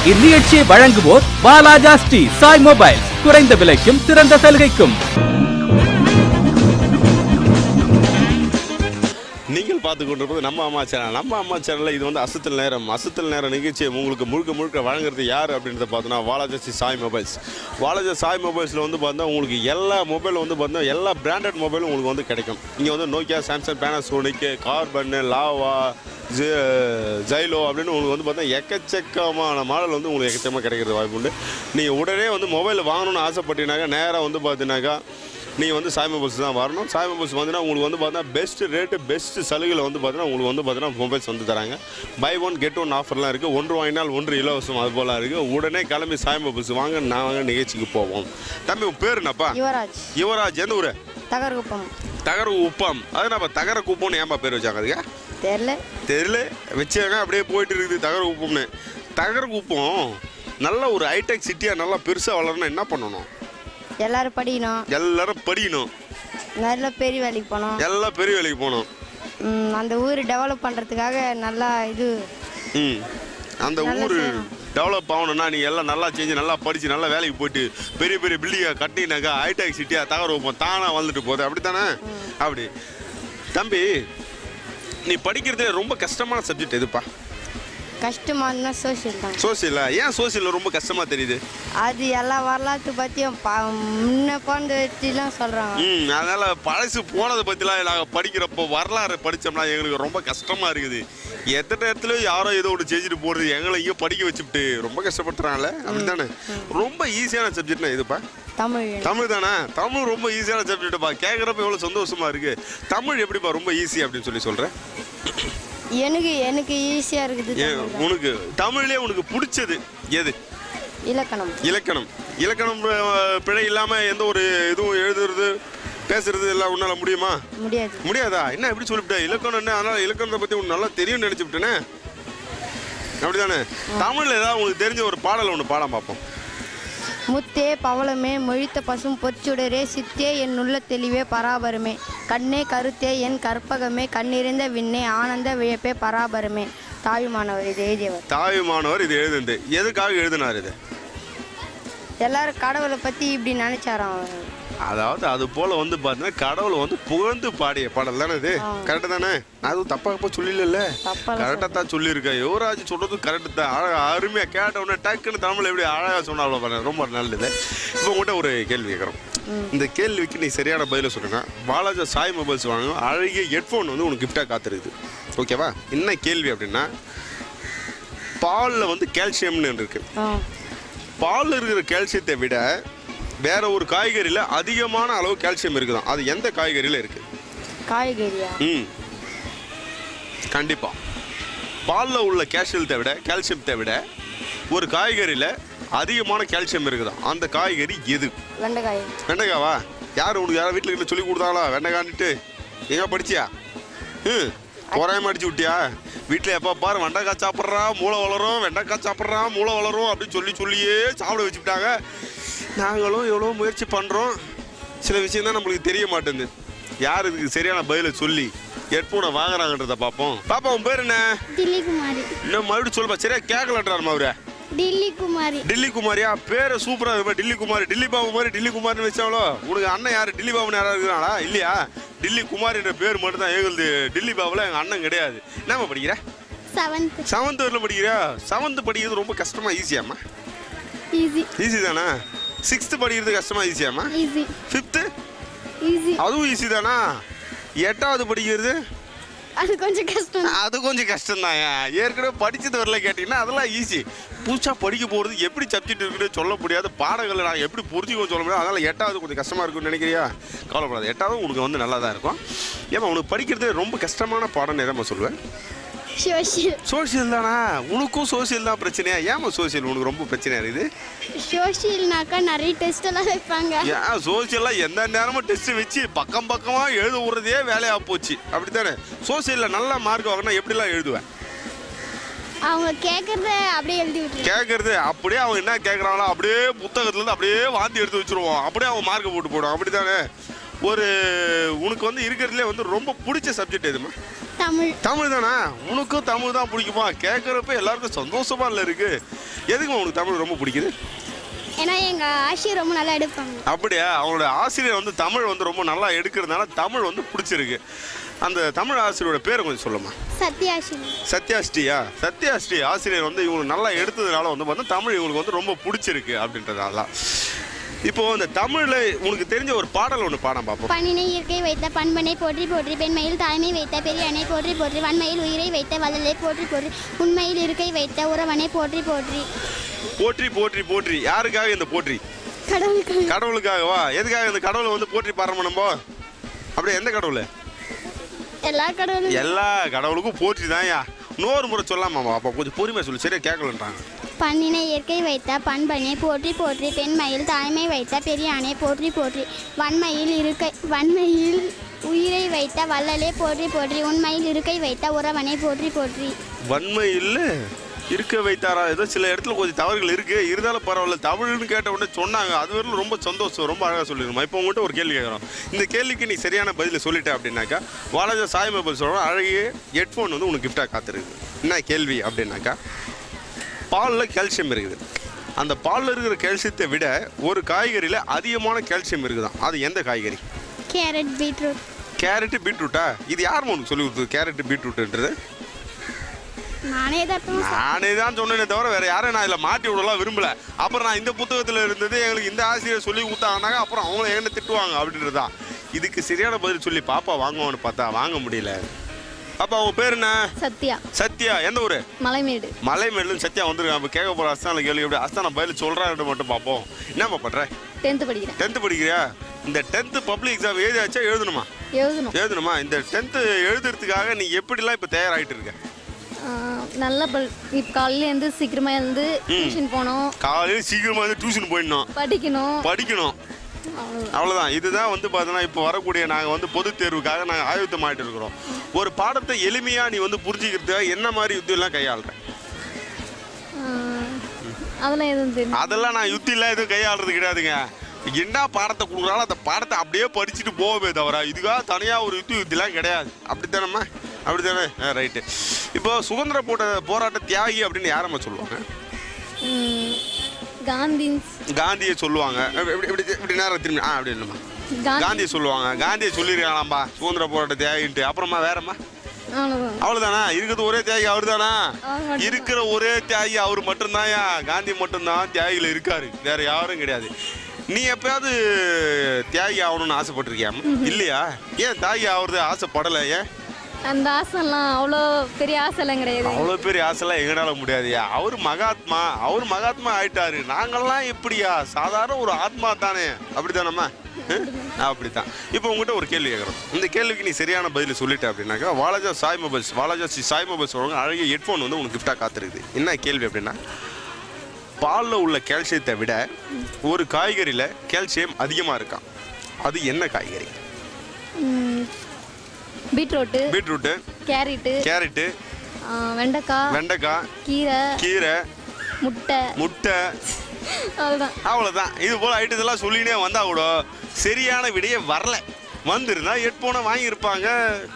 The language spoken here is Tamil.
இந்நிகழ்ச்சியை வழங்குவோர் வாலாஜா ஸ்ரீ சாய் மொபைல்ஸ். குறைந்த விலைக்கும் சிறந்த சலுகைக்கும். நீங்கள் பார்த்து கொண்டிருப்பது நம்ம அம்மா சேனல். நம்ம அம்மா சேனலில் இது வந்து அசத்தல் நேரம் நிகழ்ச்சியை உங்களுக்கு முழுக்க வழங்குறது யார் அப்படின்றத பார்த்தோன்னா வாலாஜா ஸ்ரீ சாய் மொபைல்ஸ். வாலாஜா சாய் மொபைல்ஸில் வந்து பார்த்தா உங்களுக்கு எல்லா மொபைலும் வந்து பார்த்தா எல்லா பிராண்டட் மொபைலும் உங்களுக்கு வந்து கிடைக்கும். இங்கே வந்து Nokia, Samsung, Panasonic, carbon, lava, Xylo அப்படின்னு உங்களுக்கு வந்து பார்த்தா எக்கச்சக்கமான மாடல் வந்து உங்களுக்கு எக்கச்சக்கமாக கிடைக்கிறது வாய்ப்பு உண்டு. நீங்கள் உடனே வந்து மொபைல் வாங்கணும்னு ஆசைப்பட்டீங்கன்னாக்கா நேராக வந்து பார்த்தீங்கன்னாக்கா நீங்கள் வந்து சாய் மொபைல்ஸ் தான் வரணும். சாய் மொபைல்ஸ் வந்துன்னா உங்களுக்கு வந்து பார்த்தீங்கன்னா பெஸ்ட் ரேட்டு, பெஸ்ட் சலுகையில் வந்து பார்த்தீங்கன்னா உங்களுக்கு வந்து பார்த்தீங்கன்னா மொபைல்ஸ் வந்து தராங்க. பை ஒன் கெட் ஒன் ஆஃபர்லாம் இருக்குது. 1 வாங்கினால் 1 இலவசம் அது போலாம் இருக்குது. உடனே கிளம்பி சாய் மொபைல்ஸ் வாங்க. நாங்கள் நிகழ்ச்சிக்கு போவோம். தம்பி உன் பேர் என்னப்பா? யுவராஜ். எந்த ஊர்? தகரகுப்பம். அதுனாப்பா தகரகுப்பம்னு ஏன்பா பேர் வச்சாங்க? அதுக்கு தெரியல வச்சாங்க, அப்படியே போயிட்டு இருக்குது தகரகுப்பம்னு. தகரகுப்பம் நல்ல ஒரு ஹைடெக் சிட்டியாக நல்லா பெருசாக வளரணும். என்ன பண்ணணும்? எல்லாரும் படிக்கணும். நல்ல பெரிய வேலைக்கு போகணும். அந்த ஊர் டெவலப் பண்ணுறதுக்காக நல்லா அந்த ஊர் டெவலப் ஆகணும்னா நீங்கள் எல்லாம் நல்லா செஞ்சு நல்லா படித்து நல்லா வேலைக்கு போயிட்டு பெரிய பில்டிங்காக கட்டினாக்கா ஹைடெக் சிட்டியாக தகரகுப்பம் தானாக வந்துட்டு போகுது. அப்படி தானே? அப்படி தம்பி, நீ படிக்கிறதே ரொம்ப கஷ்டமான சப்ஜெக்ட் எதுப்பா? கஷ்டமான சோசியல் தான். சோசியலா? ஏன் சோசியலில் ரொம்ப கஷ்டமாக தெரியுது? அது எல்லா வரலாற்று பற்றியும் முன்ன பற்றிலாம் சொல்கிறாங்க. அதனால் பழசு போனதை பற்றிலாம் நாங்கள் படிக்கிறப்போ வரலாறு படித்தோம்னா எங்களுக்கு ரொம்ப கஷ்டமாக இருக்குது. எத்தனை இடத்துல யாரோ ஏதோ ஒன்று செஞ்சுட்டு போகிறது எங்களை இங்கே படிக்க வச்சுட்டு ரொம்ப கஷ்டப்படுத்துறாங்களே. அப்படி தானே? ரொம்ப ஈஸியான சப்ஜெக்ட்னா எதுப்பா? தமிழ் தானே? தமிழ் ரொம்ப ஈஸியான சப்ஜெக்ட்டுப்பா. கேட்குறப்ப எவ்வளோ சந்தோஷமாக இருக்குது. தமிழ் எப்படிப்பா ரொம்ப ஈஸி அப்படின்னு சொல்கிறேன்? எனக்கு ஈஸியா இருக்குது. உனக்கு தமிழ்லயே உனக்கு பிடிச்சது எது? இலக்கணம் பிழை இல்லாம எந்த ஒரு இதுவும் எழுதுறது பேசுறது எல்லாம் உன்னால முடியாதா? என்ன எப்படி சொல்லிவிட்ட? இலக்கணம் என்ன? அதனால இலக்கணத்தை பத்தி உனக்கு நல்லா தெரியும் நினைச்சுட்டேனே. அப்படிதானே? தமிழ்ல ஏதாவது உங்களுக்கு தெரிஞ்ச ஒரு பாடல் ஒன்று பாடம் பார்ப்போம். முத்தே பவளமே மொழித்த பசும் பொற்சுடரே சித்தே என் உள்ள தெளிவே பராபரமே கண்ணே கருத்தே என் கற்பகமே கண்ணிறைந்த விண்ணே ஆனந்த வியப்பே பராபரமே. தாயுமானவர் இது எழுதுனது எதுக்காக எழுதினார் இது? எல்லாரும் கடவுளை பற்றி இப்படி நினைச்சாராம். அதாவது அது போல வந்து பார்த்தீங்கன்னா கடவுளை வந்து புகழ்ந்து பாடிய பாடல் தானே இது? கரெக்டு தானே? அதுவும் தப்பாக சொல்லல, கரெக்டாக தான் சொல்லியிருக்கேன். யுவராஜ் சொல்றது கரெக்டு தான். அழகாக அருமையாக கேட்ட உடனே டக்குன்னு தமிழ் எப்படி அழகாக சொன்னாலும் பண்ண ரொம்ப நல்லது. இப்போ உங்கள்கிட்ட ஒரு கேள்வி கேட்குறோம். இந்த கேள்விக்கு நீ சரியான பதிலை சொல்லுங்க. வாலாஜா சாய் மொபைல்ஸ் வாங்க, அழகிய ஹெட்ஃபோன் வந்து உனக்கு கிஃப்டாக காத்திருக்குது. ஓகேவா? என்ன கேள்வி அப்படின்னா, பாலில் வந்து கால்சியம்னு இருக்கு. பாலில் இருக்கிற கால்சியத்தை விட வேற ஒரு காய்கறியில் அதிகமான அளவு கால்சியம் இருக்குதான். அது எந்த காய்கறியில் இருக்கு? கண்டிப்பா பாலில் உள்ள கால்சியத்தை விட ஒரு காய்கறியில் அதிகமான கால்சியம் இருக்குதான். அந்த காய்கறி எது? வெண்டைக்காவா? யார் உனக்கு யாரும் வீட்டில் சொல்லி கொடுத்தாங்களா வெண்டைக்கான்ட்டு? எங்க படிச்சியா? போராயம் அடிச்சு விட்டியா? வீட்டில் எப்போ பாரு வெண்டைக்காய் சாப்பிட்றான் மூளை வளரும், வெண்டைக்காய் சாப்பிட்றான் மூளை வளரும் அப்படின்னு சொல்லியே சாப்பிட வச்சுக்கிட்டாங்க. நாங்களும் எவ்வளோ முயற்சி பண்ணுறோம். சில விஷயம் தான் நம்மளுக்கு தெரிய மாட்டேங்குது. யார் இதுக்கு சரியான பதிலை சொல்லி ஹெட்ஃபோனை வாங்குறாங்கன்றத பார்ப்போம். பாப்பா உன் பேர் என்ன? இன்னும் மறுபடியும் சொல்லுப்பா. சரியா கேட்கலன்றாருமா அவரு. டில்லி குமாரியா? பேரை சூப்பராக இருப்பா. டில்லி குமாரி. டில்லி பாபு மாதிரி டில்லி குமாரின்னு வச்சாங்களோ? உனக்கு அண்ணன் யாரு? டில்லி பாபுன்னு யாராவது இருக்கிறாங்களா? இல்லையா? டில்லி குமாரின்ற பேர் மட்டும் தான் எங்களுது. டில்லி பாபுல எங்கள் அண்ணன் கிடையாது. என்னம்மா படிக்கிற? 7th வரல படிக்கிறியா? 7th படிக்கிறது ரொம்ப கஷ்டமா ஈஸியாம்மா? ஈஸி தானே? 6th படிக்கிறது கஷ்டமா ஈஸியாம்மா? 5th அதுவும் ஈஸி தானா? 8வது படிக்கிறது அது கொஞ்சம் கஷ்டம் தான். ஏற்கனவே படிச்சது வரல கேட்டீங்கன்னா அதெல்லாம் ஈஸி. புதுசாக படிக்க போகிறது எப்படி சப்ஜெக்ட் இருக்குன்னு சொல்ல முடியாது. பாடங்களை நான் எப்படி புரிஞ்சுக்கோ சொல்ல முடியாது. அதனால் 8வது கொஞ்சம் கஷ்டமாக இருக்குன்னு நினைக்கிறியா? கவலைப்படாது, 8வது உனக்கு வந்து நல்லா தான் இருக்கும். ஏமா உனக்கு படிக்கிறது ரொம்ப கஷ்டமான பாடம்னு எதாம்மா சொல்லுவேன்? சோசியல் தானா? உனக்கும் சோசியல் தான் பிரச்சனையா? ஏமா சோசியல் உனக்கு ரொம்ப பிரச்சனையா இருக்குது? சோசியல்னாக்கா நிறைய டெஸ்ட் எல்லாம் வைப்பாங்க. ஏன் சோசியல்லாம் எந்த நேரமும் டெஸ்ட் வச்சு பக்கமா எழுத விடுறதே வேலையா போச்சு. அப்படித்தானே? சோசியல்ல நல்ல மார்க் வாங்கினா எப்படிலாம் எழுதுவேன்? அவங்க கேட்கறத அப்படியே எழுதி விட்டுருவாங்க. கேட்கறது அப்படியே அவங்க என்ன கேட்குறாங்களோ அப்படியே புத்தகத்துல இருந்து அப்படியே வாந்தி எடுத்து வச்சிருவோம். அப்படியே அவங்க மார்க்கை போட்டு போடும். அப்படித்தானே? ஒரு உனக்கு வந்து இருக்கிறதுலே வந்து ரொம்ப பிடிச்ச சப்ஜெக்ட் எதுமா? தமிழ். தமிழ் தானே? உனக்கும் தமிழ் தான் பிடிக்குமா? கேட்குறப்ப எல்லாருக்கும் சந்தோஷமா இல்லை இருக்கு. எதுக்குமா உனக்கு தமிழ் ரொம்ப பிடிக்குது? ஏன்னா எங்கள் ஆசிரியர் ரொம்ப நல்லா எடுப்பாங்க. அப்படியா? அவங்களோட ஆசிரியர் வந்து தமிழ் வந்து ரொம்ப நல்லா எடுக்கிறதுனால தமிழ் வந்து பிடிச்சிருக்கு. அந்த தமிழ் ஆசிரியரோட பேரை கொஞ்சம் சொல்லுமா. சத்யாஸ்ரீ. சத்யாஸ்ரீயா? சத்யாஸ்ரீ ஆசிரியர் வந்து இவங்க நல்லா எடுத்ததுனால வந்து பார்த்தா தமிழ் இவங்களுக்கு வந்து ரொம்ப பிடிச்சிருக்கு அப்படின்றதால. இப்போ இந்த தமிழ்ல உனக்கு தெரிஞ்ச ஒரு பாடல் ஒன்று பாடம் பார்ப்போம். பணினை இயற்கை வைத்த பண்பனை போற்றி போற்றி, பெண்மையில் தாய்மை வைத்த பெரியனை போற்றி போற்றி, வன்மையில் உயிரை வைத்த வள்ளலை போற்றி போற்றி, உண்மையில் இருக்கை வைத்த உறவனை போற்றி போற்றி. போற்றி போற்றி போற்றி யாருக்காக இந்த போற்றி? கடவுளுக்கு. கடவுளுக்காகவா? எதுக்காக இந்த கடவுளை வந்து போற்றி பாடுறோம் நம்ம? அப்படியே எந்த கடவுள்? எல்லா கடவுளும். எல்லா கடவுளுக்கும் போற்றி தான்யா. இன்னொரு முறை சொல்லாமாம்மா. அப்போ கொஞ்சம் பொறுமையாக சொல்லு, சரியா கேட்கலன்றாங்க. பணினை இயற்கை வைத்த பண்பனை போற்றி போற்றி, பெண்மையில் தாய்மை வைத்த பெரியானை போற்றி போற்றி, வன்மையில் உயிரை வைத்த வள்ளலே போற்றி போற்றி, உண்மையில் இருக்கை வைத்த உறவனை போற்றி போற்றி. வன்மையில் இருக்க வைத்தாரா? ஏதோ சில இடத்துல கொஞ்சம் தவறுகள் இருக்கு, இருந்தாலும் பரவாயில்ல. தமிழ்னு கேட்ட உடனே சொன்னாங்க, அது வரைக்கும் ரொம்ப சந்தோஷம், ரொம்ப அழகாக சொல்லிடுமா. இப்போ உங்கள்கிட்ட ஒரு கேள்வி கேட்குறோம். இந்த கேள்விக்கு நீ சரியான பதிலை சொல்லிட்ட அப்படின்னாக்கா வாலாஜா சாய் மொபைல் சொல்கிறோம் அழகிய ஹெட்ஃபோன் வந்து உனக்கு கிஃப்டாக காத்திருக்குது. என்ன கேள்வி அப்படின்னாக்கா, பாலில் கால்சியம் இருக்குது. அந்த பாலில் இருக்கிற கால்சியத்தை விட ஒரு காய்கறியில் அதிகமான கால்சியம் இருக்குதான். அது எந்த காய்கறி? Carrot, beetroot. கேரட்டு பீட்ரூட்டா? இது யார் உனக்கு சொல்லி கொடுத்தது கேரட்டு பீட்ரூட்டுன்றது? நானே தான் சொன்னேனே தவிர வேற யாரும் நான் இதில் மாட்டி விடலாம் விரும்பல. அப்புறம் நான் இந்த புத்தகத்தில் இருந்தது எங்களுக்கு இந்த ஆசிரியர் சொல்லி கொடுத்தாங்கன்னாங்க, அப்புறம் அவங்கள என்ன திட்டுவாங்க அப்படின்றதான். இதுக்கு சரியான பதில் சொல்லி பாப்பா வாங்குவான்னு பார்த்தா வாங்க முடியல. அப்பா அவங்க பேர் என்ன? சத்யா. சத்யா எந்த ஊர்? மலைமேடு. மலைமேடுன்னு சத்யா வந்துருக்கான். இப்போ கேட்க போகிற அஸ்தான கேள்வி எப்படி அஸ்தான பதில் சொல்கிறான்னு மட்டும் பார்ப்போம். என்னம்மா பண்ணுற? 10th படிக்கிறேன். 10th படிக்கிறியா? இந்த 10th பப்ளிக் எக்ஸாம் எழுதியாச்சா? எழுதணுமா? இந்த 10th எழுதுறதுக்காக நீ எப்படிலாம் இப்போ தயாராகிட்டு இருக்க? நல்ல இப்போ காலையிலேருந்து சீக்கிரமா இருந்து டியூஷன் போனோம். காலையில் சீக்கிரமாக வந்து டியூஷன் போயிடணும், படிக்கணும். அவ்வளோதான். இதுதான் வந்து பார்த்தோன்னா இப்போ வரக்கூடிய நாங்கள் வந்து பொதுத் தேர்வுக்காக நாங்கள் ஆயுத்தமாகிட்டு இருக்கிறோம். ஒரு பாடத்தை எளிமையாக நீ வந்து புரிஞ்சுக்கிறதுக்காக என்ன மாதிரி யுத்தியெல்லாம் கையாளுறேன்? அதெல்லாம் எதுவும் தெரியும். அதெல்லாம் நான் யுத்தியெல்லாம் எதுவும் கையாளுறது கிடையாதுங்க. என்ன பாடத்தை கொடுக்குறாலும் அந்த பாடத்தை அப்படியே படிச்சுட்டு போகவே தவிர இதுக்காக தனியாக ஒரு யுத்தியெல்லாம் கிடையாது. அப்படித்தானம்மா? அப்படித்தானே? ரைட்டு. இப்போ சுதந்திர போராட்ட தியாகி அப்படின்னு யாரம்மா சொல்லுவாங்க? காந்தியை சொல்லுவாங்க. இப்படி நேரம் திரும்பி அப்படி இல்லைம்மா, காந்தியை சொல்லுவாங்க. காந்தியை சொல்லியிருக்காங்களாம்பா சுதந்திர போராட்ட தியாகின்ட்டு. அப்புறமா வேறம்மா? அவ்வளோதானா? இருக்கிறது ஒரே தியாகி அவர் தானா? இருக்கிற ஒரே தியாகி அவர் மட்டும்தான்யா. காந்தி மட்டும்தான் தியாகியில் இருக்காரு, வேற யாரும் கிடையாது. நீ எப்பயாவது தியாகி ஆகணும்னு ஆசைப்பட்டிருக்கியா? இல்லையா? ஏன் தியாகி ஆகுறது ஆசைப்படலை? ஏன்? அந்த ஆசைலாம் அவ்வளோ பெரிய ஆசைலாம் கிடையாது. அவ்வளோ பெரிய ஆசைலாம் எங்கனால முடியாதுயா. அவர் மகாத்மா ஆயிட்டாரு. நாங்கள்லாம் எப்படியா? சாதாரண ஒரு ஆத்மா தானே. அப்படித்தானம்மா? அப்படித்தான். இப்போ உங்ககிட்ட ஒரு கேள்வி கேட்குறோம். இந்த கேள்விக்கு நீ சரியான பதில் சொல்லிட்ட அப்படின்னாக்கா வாலாஜா சாய் மொபைல்ஸ் சொல்லுவாங்க அழகிய ஹெட்ஃபோன் வந்து உனக்கு கிஃப்டாக காத்திருக்குது. என்ன கேள்வி அப்படின்னா, பாலில் உள்ள கால்சியத்தை விட ஒரு காய்கறியில் கால்சியம் அதிகமாக இருக்கான். அது என்ன காய்கறி? பீட்ரூட்டு, கேரட்டு, வெண்டைக்காய், கீரை, முட்டை. அவ்வளோதான். இது போல் ஐட்டத்தெல்லாம் சொல்லினே வந்தால் கூட சரியான விடையே வரல. வந்திருந்தா ஹெட்ஃபோனை வாங்கியிருப்பாங்க.